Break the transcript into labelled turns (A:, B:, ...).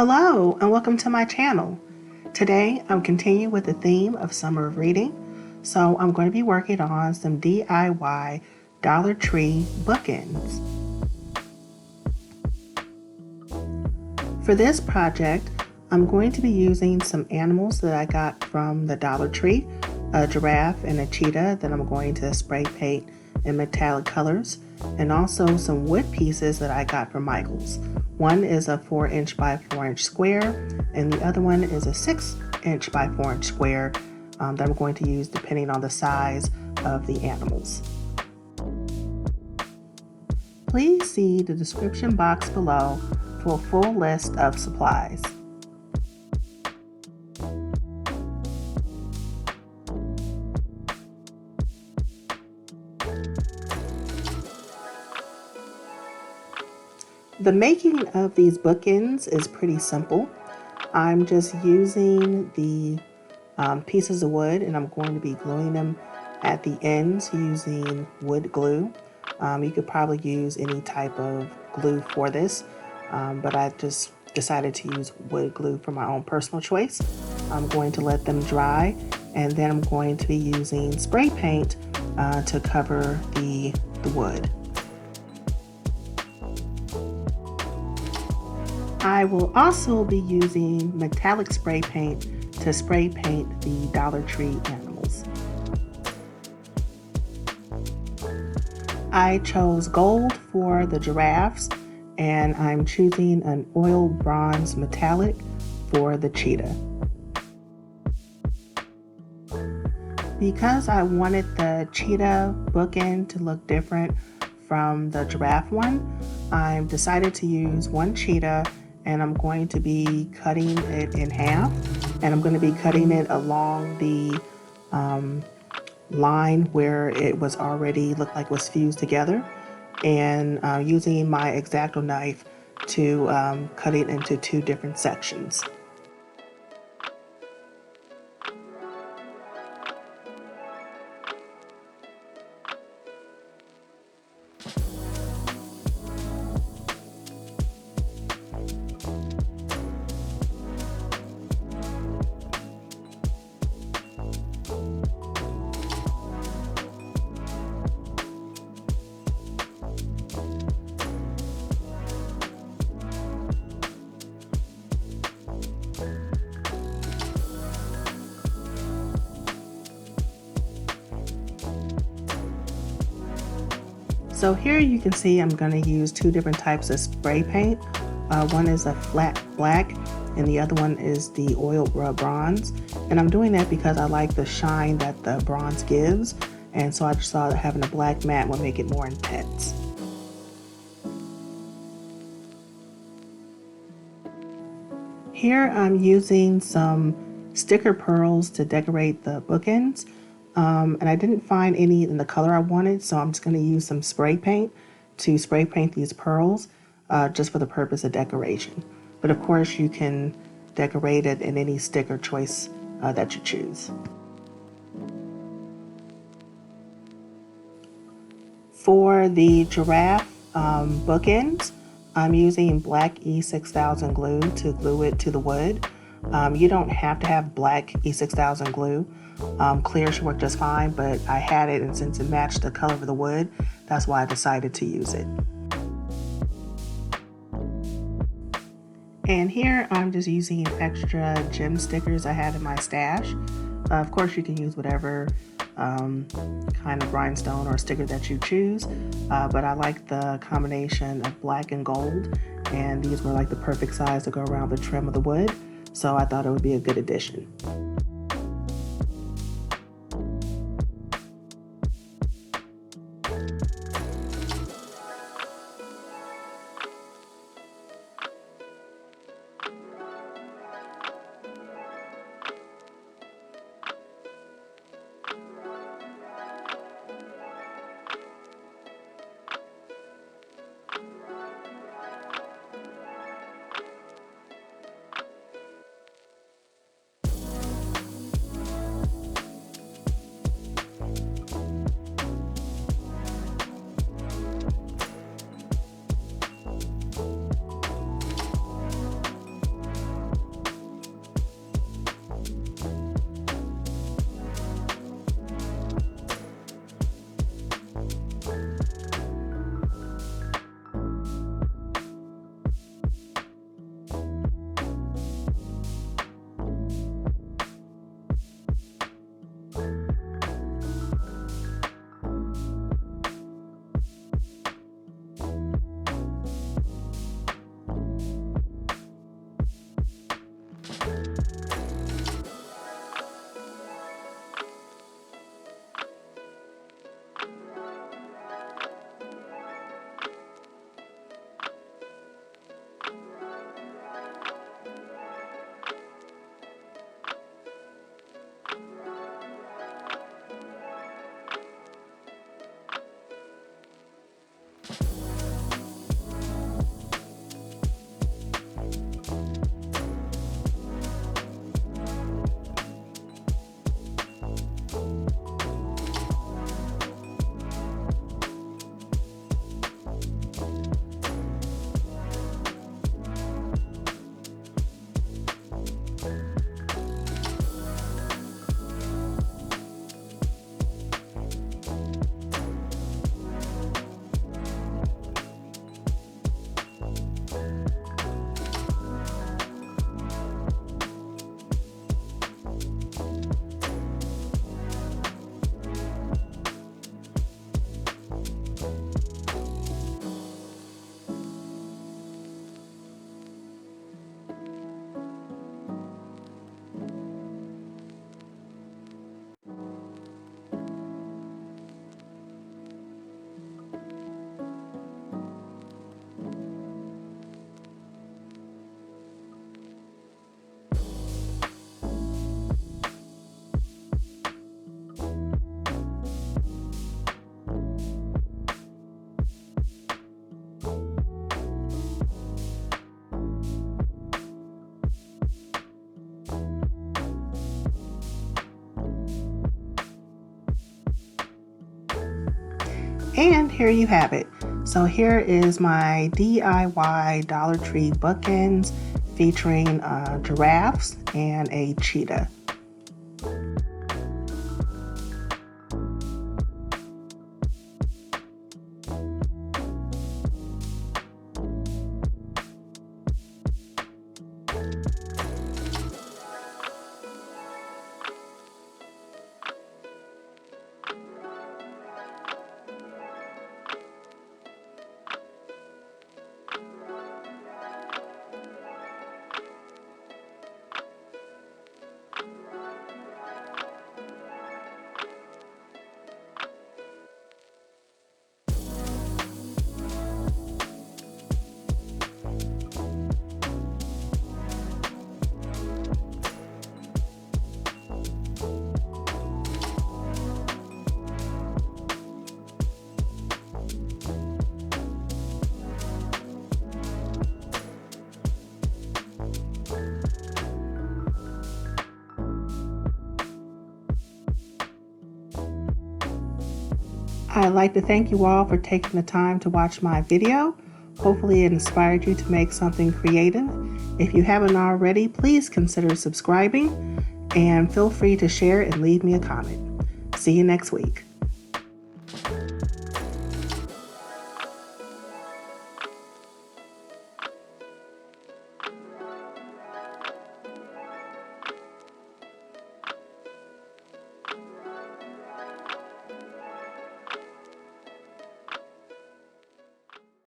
A: Hello and welcome to my channel. Today I'm continuing with the theme of summer reading, so I'm going to be working on some DIY Dollar Tree bookends. For this project, I'm going to be using some animals that I got from the Dollar Tree, a giraffe and a cheetah that I'm going to spray paint in metallic colors, and also some wood pieces that I got from Michael's. One is a 4" by 4" square, and the other one is a 6" by 4" square that I'm going to use depending on the size of the animals. Please see the description box below for a full list of supplies. The making of these bookends is pretty simple. I'm just using the pieces of wood, and I'm going to be gluing them at the ends using wood glue. You could probably use any type of glue for this, but I just decided to use wood glue for my own personal choice. I'm going to let them dry, and then I'm going to be using spray paint to cover the wood. I will also be using metallic spray paint to spray paint the Dollar Tree animals. I chose gold for the giraffes, and I'm choosing an oil bronze metallic for the cheetah. Because I wanted the cheetah bookend to look different from the giraffe one, I decided to use one cheetah, and I'm going to be cutting it in half, and I'm going to be cutting it along the line where it was already looked like was fused together, and using my X-Acto knife to cut it into two different sections. So here you can see I'm going to use two different types of spray paint. One is a flat black, and the other one is the oil bronze. And I'm doing that because I like the shine that the bronze gives, and so I just thought that having a black matte would make it more intense. Here I'm using some sticker pearls to decorate the bookends. And I didn't find any in the color I wanted, so I'm just going to use some spray paint to spray paint these pearls just for the purpose of decoration. But of course you can decorate it in any sticker choice that you choose. For the giraffe bookends, I'm using black E6000 glue to glue it to the wood. You don't have to have black E6000 glue. Clear should work just fine, but I had it, and since it matched the color of the wood, that's why I decided to use it. And here I'm just using extra gem stickers I had in my stash. Of course you can use whatever kind of rhinestone or sticker that you choose, but I like the combination of black and gold, and these were like the perfect size to go around the trim of the wood, so I thought it would be a good addition. And here you have it. So here is my DIY Dollar Tree bookends featuring giraffes and a cheetah. I'd like to thank you all for taking the time to watch my video. Hopefully it inspired you to make something creative. If you haven't already, please consider subscribing and feel free to share and leave me a comment. See you next week.